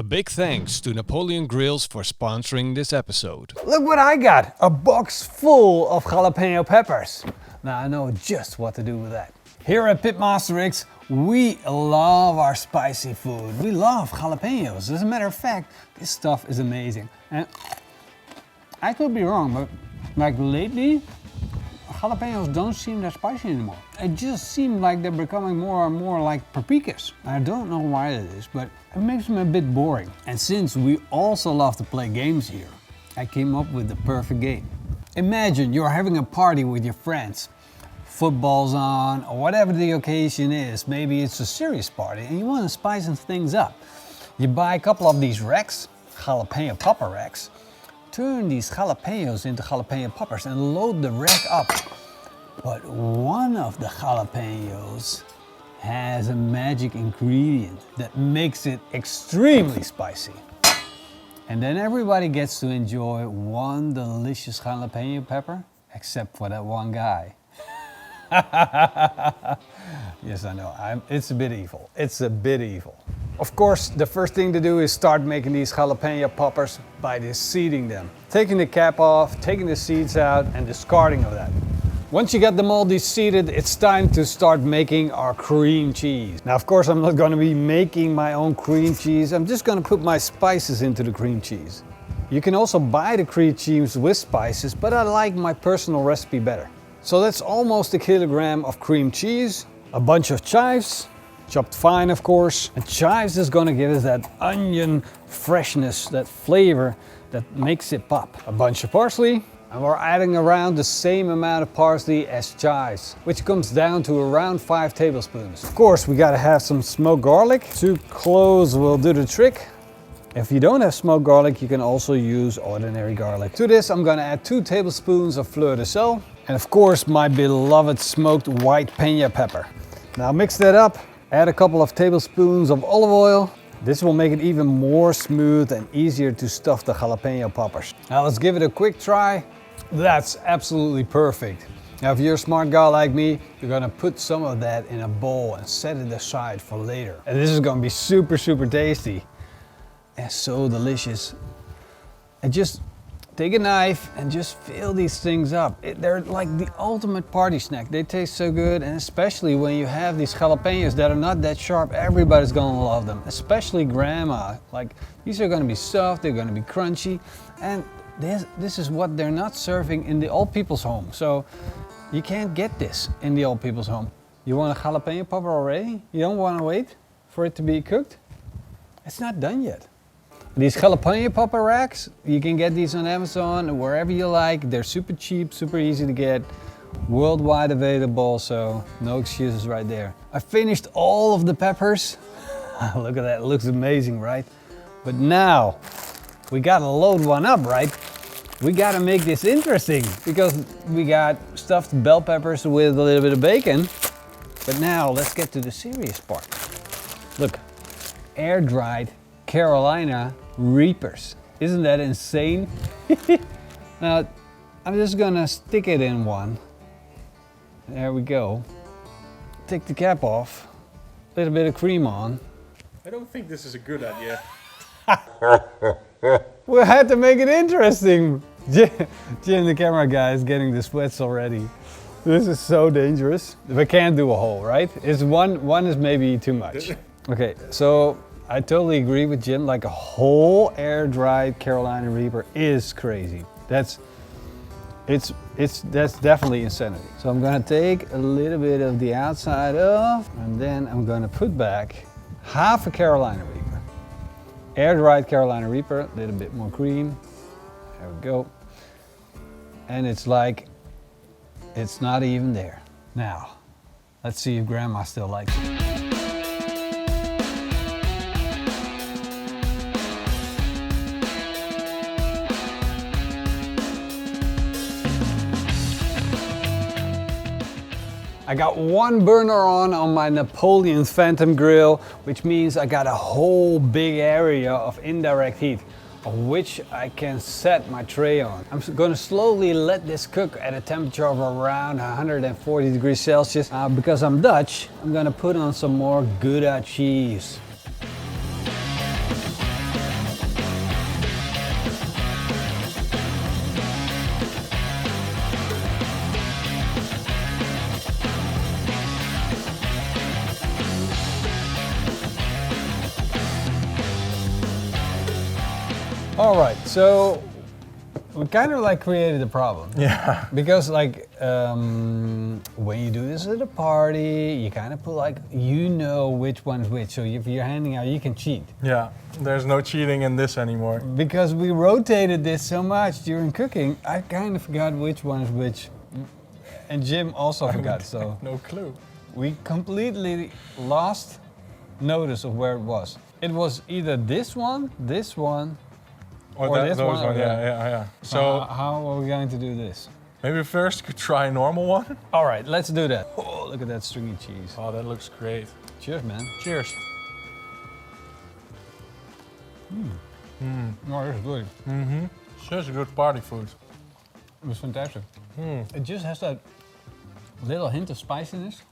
big thanks to Napoleon Grills for sponsoring this episode. Look what I got! A box full of jalapeno peppers. Now I know just what to do with that. Here at Pitmaster X, we love our spicy food. We love jalapenos. As a matter of fact, this stuff is amazing. And I could be wrong, but like lately, jalapenos don't seem that spicy anymore. It just seems like they're becoming more and more like paprikas. I don't know why it is, but it makes them a bit boring. And since we also love to play games here, I came up with the perfect game. Imagine you're having a party with your friends. Football's on, or whatever the occasion is. Maybe it's a serious party and you want to spice things up. You buy a couple of these racks, jalapeno popper racks, turn these jalapenos into jalapeno poppers and load the rack up. But one of the jalapenos has a magic ingredient that makes it extremely spicy. And then everybody gets to enjoy one delicious jalapeno pepper, except for that one guy. Yes, I know, it's a bit evil. It's a bit evil. Of course, the first thing to do is start making these jalapeno poppers by seeding them. Taking the cap off, taking the seeds out, and discarding of that. Once you get them all de-seeded, it's time to start making our cream cheese. Now, of course, I'm not going to be making my own cream cheese. I'm just going to put my spices into the cream cheese. You can also buy the cream cheese with spices, but I like my personal recipe better. So that's almost a kilogram of cream cheese, a bunch of chives, chopped fine of course. And chives is gonna give us that onion freshness, that flavor that makes it pop. A bunch of parsley, and we're adding around the same amount of parsley as chives, which comes down to around 5 tablespoons. Of course, we gotta have some smoked garlic. 2 cloves will do the trick. If you don't have smoked garlic, you can also use ordinary garlic. To this, I'm gonna add 2 tablespoons of fleur de sel. And of course, my beloved smoked white peña pepper. Now mix that up, add a couple of tablespoons of olive oil. This will make it even more smooth and easier to stuff the jalapeno poppers. Now let's give it a quick try. That's absolutely perfect. Now if you're a smart guy like me, you're gonna put some of that in a bowl and set it aside for later. And this is gonna be super, super tasty. And so delicious. And just take a knife and just fill these things up. They're like the ultimate party snack. They taste so good, and especially when you have these jalapenos that are not that sharp, everybody's gonna love them, especially grandma. Like, these are gonna be soft, they're gonna be crunchy, and this is what they're not serving in the old people's home. So you can't get this in the old people's home. You want a jalapeno popper already? You don't wanna wait for it to be cooked? It's not done yet. These jalapeno popper racks, you can get these on Amazon or wherever you like. They're super cheap, super easy to get, worldwide available, so no excuses right there. I finished all of the peppers. Look at that, it looks amazing, right? But now, we gotta load one up, right? We gotta make this interesting because we got stuffed bell peppers with a little bit of bacon. But now, let's get to the serious part. Look, air-dried Carolina Reapers. Isn't that insane? Now, I'm just gonna stick it in one. There we go. Take the cap off. A little bit of cream on. I don't think this is a good idea. We had to make it interesting. Jim, the camera guy, is getting the sweats already. This is so dangerous. We can't do a whole, right? It's one is maybe too much. Okay, so I totally agree with Jim, like a whole air-dried Carolina Reaper is crazy. That's definitely insanity. So I'm gonna take a little bit of the outside off, and then I'm gonna put back half a Carolina Reaper. Air-dried Carolina Reaper, a little bit more cream. There we go. And it's like, it's not even there. Now, let's see if Grandma still likes it. I got one burner on my Napoleon Phantom grill, which means I got a whole big area of indirect heat, of which I can set my tray on. I'm going to slowly let this cook at a temperature of around 140 degrees Celsius. Because I'm Dutch, I'm going to put on some more Gouda cheese. All right, so we kind of like created a problem. Yeah. Because like when you do this at a party, you kind of put like, you know which one's which. So if you're handing out, you can cheat. Yeah. There's no cheating in this anymore. Because we rotated this so much during cooking, I kind of forgot which one is which. And Jim also forgot, so No clue. we completely lost notice of where it was. It was either this one, or Those this one, or yeah. So how are we going to do this? maybe first could try a normal one. All right, let's do that. Oh, look at that stringy cheese. Oh, that looks great. Cheers, man. Cheers. No, this is good. Such good party food. It was fantastic. It just has that little hint of spiciness.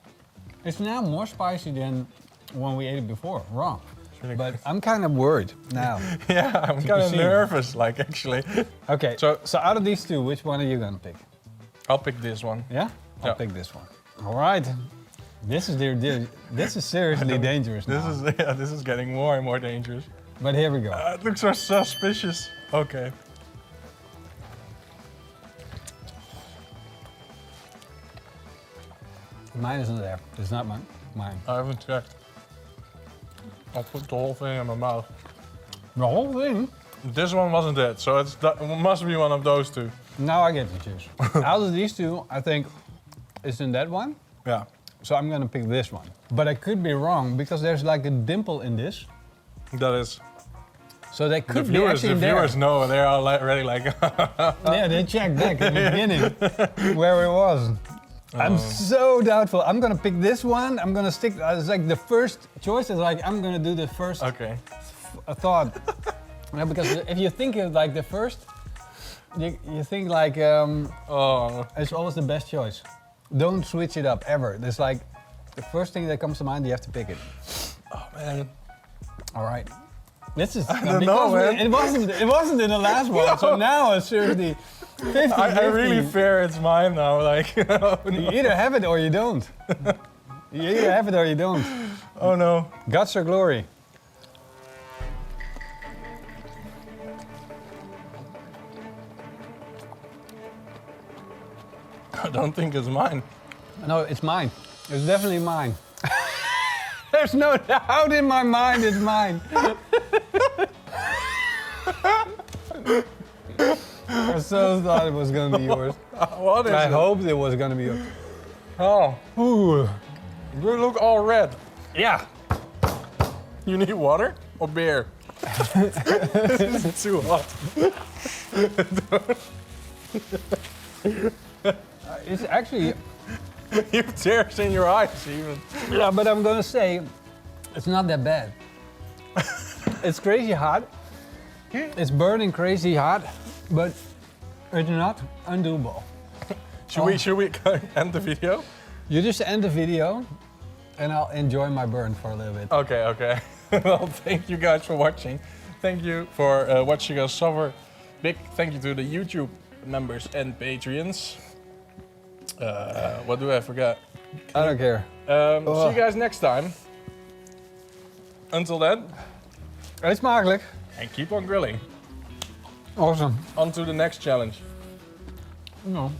It's now more spicy than when we ate it before, raw. Really But good. I'm kind of worried now. Yeah, I'm kind of see. nervous, like actually. Okay, so out of these two, which one are you gonna pick? I'll pick this one. Yeah? I'll Yeah. pick this one. All right. This is seriously dangerous This now. is this is getting more and more dangerous. But here we go. It looks so suspicious. Okay. Mine isn't there. It's not mine. Mine. I haven't checked. I'll put the whole thing in my mouth. The whole thing? This one wasn't it, so it must be one of those two. Now I get to choose. Out of these two, I think it's in that one. Yeah. So I'm gonna pick this one. But I could be wrong because there's like a dimple in this. That is. So they The could be viewers, actually the there. viewers know. They are already like. Yeah, they checked back in the beginning where it was. I'm so doubtful. I'm gonna pick this one. I'm gonna stick. It's like the first choice is like I'm gonna do the first Okay. thought. Yeah, because if you think of like the first, you think like Oh. it's always the best choice. Don't switch it up ever. There's like the first thing that comes to mind. You have to pick it. Oh man. All right. This is. I don't know, man. It wasn't in the last one. So now it's seriously 50. I really fear it's mine now. Like. You either have it or you don't. You either have it or you don't. Oh no. Guts or glory? I don't think it's mine. No, it's mine. It's definitely mine. There's no doubt in my mind it's mine. I so thought it was gonna be yours. What is I it? hoped it was gonna be yours. Oh, Ooh. you look all red. Yeah. You need water or beer? This is too hot. It's actually, You have tears in your eyes even. yeah, but I'm gonna say it's not that bad. It's crazy hot. It's burning crazy hot, but it's not undoable. Should we end the video? You just end the video and I'll enjoy my burn for a little bit. Okay. Well, thank you guys for watching. Thank you for watching us suffer. Big thank you to the YouTube members and Patreons. What do I forget? I don't care. See you guys next time. Until then, Eet smakelijk. and keep on grilling. Awesome. On to the next challenge. No.